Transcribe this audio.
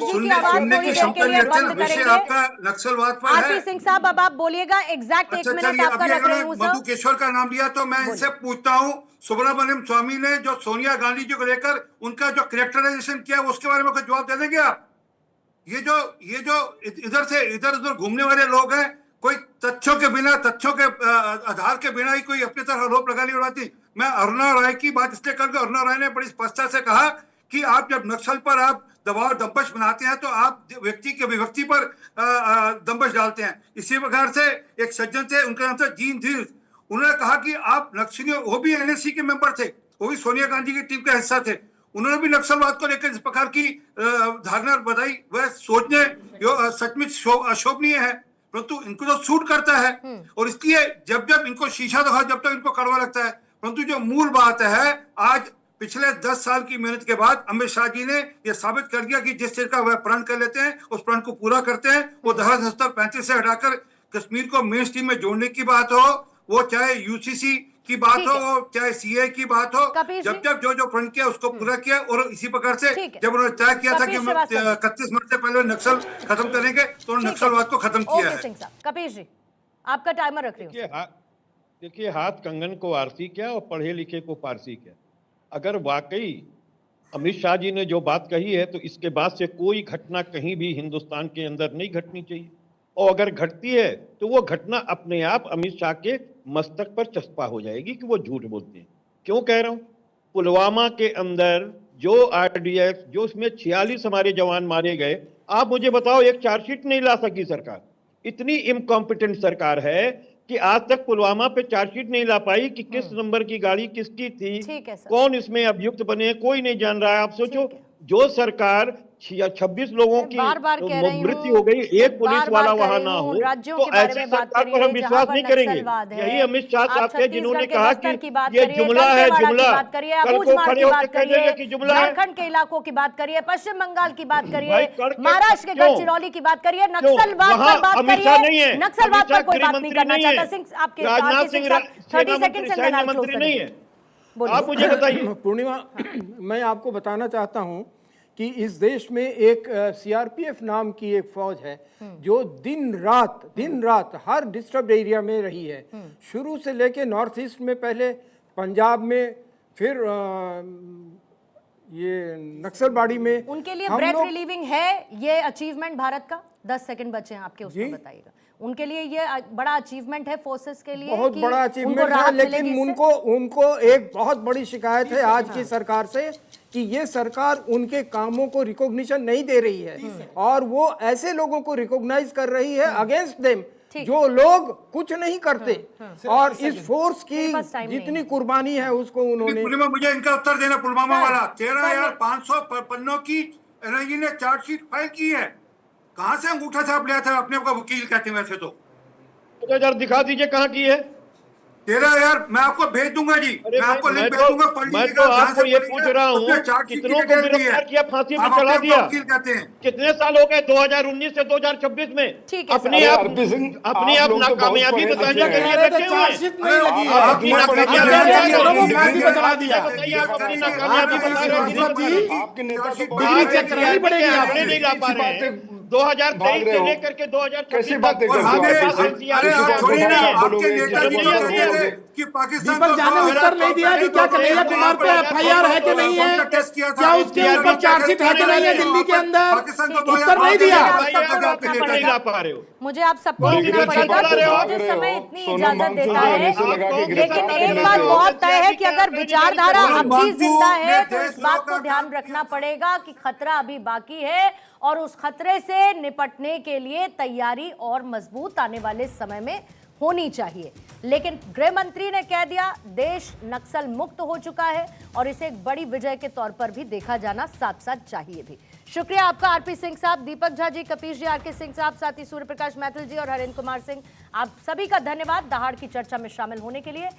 सुनने की क्षमता नहीं रखते। विषय आपका नक्सलवाद पर है। आरपी सिंह साहब अब आप बोलिएगा, एग्जैक्ट एक मिनट आपका रख रही हूं सर। मधुकेश्वर का नाम लिया तो मैं इनसे पूछता हूँ, सुब्रमण्यम स्वामी ने जो सोनिया गांधी जी को लेकर उनका जो कैरेक्टराइजेशन किया उसके बारे में कोई जवाब दे देंगे आप? ये जो इधर से इधर उधर घूमने वाले लोग हैं, कोई तथ्यों के बिना, तथ्यों के आधार के बिना ही कोई अपनी तरह आरोप लगा नहीं उड़ाती। मैं अरुणा राय की बात इसलिए करके, अरुणा राय ने बड़ी स्पष्टता से कहा कि आप जब नक्सल पर आप दबाव दंपश बनाते हैं तो आप व्यक्ति के विभक्ति पर दंपश डालते हैं। इसी प्रकार से एक सज्जन थे, उनका नाम था जीन धीर, उन्होंने कहा कि आप नक्सलियों, वो भी एनएससी के मेंबर थे, वो भी सोनिया गांधी की टीम का हिस्सा थे, उन्होंने भी नक्सलवाद को लेकर इस प्रकार की धारणा बताई। वह सोचने सचमुच अशोभनीय है, परंतु इनको तो सूट करता है और इसलिए जब जब इनको शीशा दिखाओ जब तक इनको कड़वा लगता है। परंतु जो मूल बात है, आज पिछले 10 साल की मेहनत के बाद अमित शाह जी ने यह साबित कर दिया कि जिस चीज का वह प्रण कर लेते हैं उस प्रण को पूरा करते हैं। वो धारा 35 से हटाकर कश्मीर को मेन स्ट्रीम में जोड़ने की बात हो, वो चाहे यूसीसी की बात हो, चाहे सीए की बात हो, जब जब जो प्रण किया उसको पूरा किया। और इसी प्रकार से जब उन्होंने तय किया था कि हम 31 मिनट से पहले नक्सल खत्म करेंगे तो उन्होंने नक्सलवाद को खत्म किया है। कपिश जी, आपका टाइमर रख रही हूं। देखिए, हाथ कंगन को आरसी क्या और पढ़े लिखे को पारसी क्या। अगर वाकई अमित शाह जी ने जो बात कही है तो इसके बाद से कोई घटना कहीं भी हिंदुस्तान के अंदर नहीं घटनी चाहिए, और अगर घटती है तो वो घटना अपने आप अमित शाह के मस्तक पर चस्पा हो जाएगी कि वो झूठ बोलते हैं। क्यों कह रहा हूं? पुलवामा के अंदर जो आरडीएफ, जो उसमें 46 हमारे जवान मारे गए, आप मुझे बताओ एक चार्जशीट नहीं ला सकी सरकार। इतनी इनकॉम्पिटेंट सरकार है कि आज तक पुलवामा पे चार्जशीट नहीं ला पाई कि किस नंबर की गाड़ी किसकी थी, कौन इसमें अभियुक्त बने, कोई नहीं जान रहा है। आप सोचो, जो सरकार 26 लोगों की मृत्यु हो गई, एक पुलिस वाला वहां ना हो, तो ऐसी सरकार पर हम विश्वास नहीं करेंगे। यही अमित शाह साहब थे जिन्होंने कहा कि ये जुमला है, जुमला। कल को खड़े होकर कह देंगे कि जुमला है। झारखंड के इलाकों की बात करिए, पश्चिम बंगाल की बात करिए, महाराष्ट्र के गढ़चिरौली की बात करिए, नक्सलवाद पर बात करिए। नक्सलवाद पर कोई बात नहीं करना चाहता। सिंह आपके राजनाथ सिंह 30 सेकंड से मंत्री नहीं है। आप मुझे बताइए। पूर्णिमा, मैं आपको बताना चाहता हूं कि इस देश में एक सीआरपीएफ नाम की एक फौज है जो दिन रात हर डिस्टर्ब एरिया में रही है, शुरू से लेके नॉर्थ ईस्ट में, पहले पंजाब में, फिर ये नक्सलबाड़ी में। उनके लिए ब्रेथ रिलीविंग है ये अचीवमेंट भारत का। 10 सेकंड बचे हैं आपके, उसमें बताइएगा। उनके लिए ये बड़ा अचीवमेंट है फोर्सेस के लिए, बहुत बड़ा अचीवमेंट है, लेकिन उनको एक बहुत बड़ी शिकायत है आज की सरकार से कि ये सरकार उनके कामों को रिकॉग्निशन नहीं दे रही है और वो ऐसे लोगों को रिकॉग्नाइज कर रही है अगेंस्ट देम जो लोग कुछ नहीं करते। और इस फोर्स की जितनी कुर्बानी है उसको उन्होंने। मुझे इनका उत्तर देना। पुलवामा वाला 13,500 पन्नों की एनआईए ने चार्जशीट फाइल की है, कहां से अंगूठा छाप लिया था? अपने आपका वकील कहते हैं वैसे तो जरा दिखा दीजिए कहां की है। 13,000 मैं आपको भेज दूंगा जी, मैं आपको लिंक भेज दूंगा। मैं तो आपको ये पूछ रहा हूँ, कितनों को गिरफ्तार किया, फांसी पर चढ़ा दिया? कितने साल हो गए 2019 से 2026 में? अपनी आप नाकामयाबी बताने के लिए बैठे हुए हैं। आपकी नाकामयाबी बता दिया, अपनी नाकामयाबी बता रहे हैं, आपने नहीं ला पा रहे हैं। 2023 से लेकर के 2026 दीपक जाने उत्तर नहीं दिया कि क्या कन्हैया कुमार पे एफआईआर है कि नहीं है, क्या उसके ऊपर चार्जशीट है कि नहीं है दिल्ली के अंदर, उत्तर नहीं दिया। मुझे आप सबको देना पड़ेगा क्योंकि मुझे समय इतनी इजाजत देता है। लेकिन एक बात बहुत तय है कि अगर विचारधारा अब भी जिंदा है तो इस बात को ध्यान रखना पड़ेगा कि खतरा अभी बाकी है और उस खतरे से निपटने के लिए तैयारी और मजबूत आने वाले समय में होनी चाहिए। लेकिन गृह मंत्री ने कह दिया देश नक्सल मुक्त हो चुका है और इसे एक बड़ी विजय के तौर पर भी देखा जाना साथ साथ चाहिए भी। शुक्रिया आपका आरपी सिंह साहब, दीपक झा जी, कपिश जी, आरके सिंह साहब, साथ ही सूर्य प्रकाश मैथिल जी और हरेंद्र कुमार सिंह, आप सभी का धन्यवाद दहाड़ की चर्चा में शामिल होने के लिए।